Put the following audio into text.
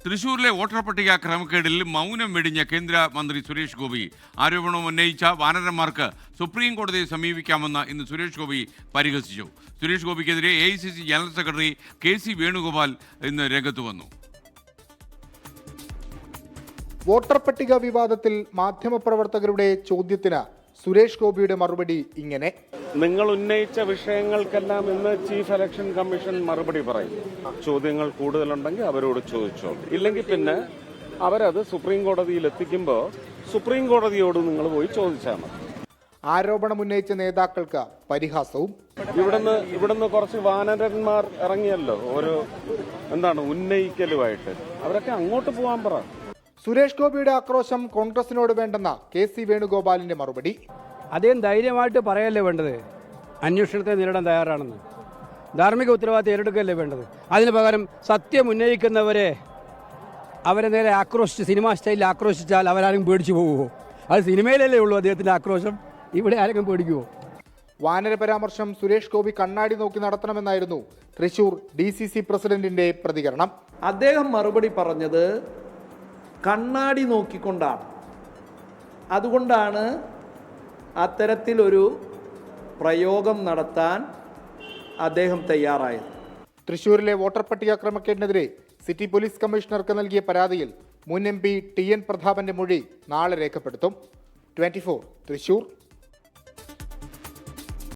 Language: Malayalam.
തൃശൂരിലെ വോട്ടർ പട്ടിക ക്രമക്കേടിൽ മൗനം വെടിഞ്ഞ കേന്ദ്രമന്ത്രി സുരേഷ് ഗോപി ആരോപണം ഉന്നയിച്ച വാനരന്മാർക്ക് സുപ്രീം കോടതിയെ സമീപിക്കാമെന്ന് ഇന്ന് സുരേഷ് ഗോപി പരിഹസിച്ചു. സുരേഷ് ഗോപിക്കെതിരെ AICC general secretary KC Venugopal ഇന്ന് രംഗത്ത് വന്നു. വോട്ടർ പട്ടിക വിവാദത്തിൽ മാധ്യമപ്രവർത്തകരുടെ ചോദ്യത്തിന് സുരേഷ് ഗോപിയുടെ മറുപടി ഇങ്ങനെ: നിങ്ങൾ ഉന്നയിച്ച വിഷയങ്ങൾക്കെല്ലാം ഇന്ന് ചീഫ് ഇലക്ഷൻ കമ്മീഷൻ മറുപടി പറയും. ചോദ്യങ്ങൾ കൂടുതലുണ്ടെങ്കിൽ അവരോട് ചോദിച്ചോളൂ. ഇല്ലെങ്കിൽ പിന്നെ അവരത് സുപ്രീം കോടതിയിൽ എത്തിക്കുമ്പോൾ സുപ്രീം കോടതിയോട് നിങ്ങൾ പോയി ചോദിച്ചാൽ മതി. ആരോപണം ഉന്നയിച്ച നേതാക്കൾക്ക് പരിഹാസവും. ഇവിടുന്ന് കുറച്ച് വാനരന്മാർ ഇറങ്ങിയല്ലോ, ഓരോ ഉന്നയിക്കലുമായിട്ട്. അവരൊക്കെ അങ്ങോട്ട് പോകാൻ പറ. സുരേഷ് ഗോപിയുടെ ആക്രോശം കോൺഗ്രസിനോട് വേണ്ടെന്ന KC വേണുഗോപാലിന്റെ മറുപടി: അദ്ദേഹം ധൈര്യമായിട്ട് പറയല്ലേ വേണ്ടത്, അന്വേഷണത്തെ നേരിടാൻ തയ്യാറാണെന്ന്. ധാർമ്മിക ഉത്തരവാദിത്തം ഏറ്റെടുക്കുകയല്ലേ വേണ്ടത്. അതിന് പകരം സത്യം ഉന്നയിക്കുന്നവരെ അവരെ നേരെ ആക്രോശിച്ച് സിനിമാ സ്റ്റൈലിൽ ആക്രോശിച്ചാൽ അവരാരും പേടിച്ചു പോകുമോ? അത് സിനിമയിലല്ലേ ഉള്ളൂ അദ്ദേഹത്തിൻ്റെ ആക്രോശം, ഇവിടെ ആരെങ്കിലും പേടിക്കുമോ? വാനര പരാമർശം സുരേഷ് ഗോപി കണ്ണാടി നോക്കി നടത്തണമെന്നായിരുന്നു തൃശൂർ DCC പ്രസിഡന്റിന്റെ പ്രതികരണം. അദ്ദേഹം മറുപടി പറഞ്ഞത് കണ്ണാടി നോക്കിക്കൊണ്ടാണ്. അതുകൊണ്ടാണ് അത്തരത്തിലൊരു പ്രയോഗം നടത്താൻ അദ്ദേഹം തയ്യാറായത്. തൃശൂരിലെ വോട്ടർ പട്ടിക ക്രമക്കേടിനെതിരെ സിറ്റി പോലീസ് കമ്മീഷണർക്ക് നൽകിയ പരാതിയിൽ മുൻ MP TN പ്രതാപന്റെ മൊഴി നാളെ രേഖപ്പെടുത്തും. 24 തൃശൂർ.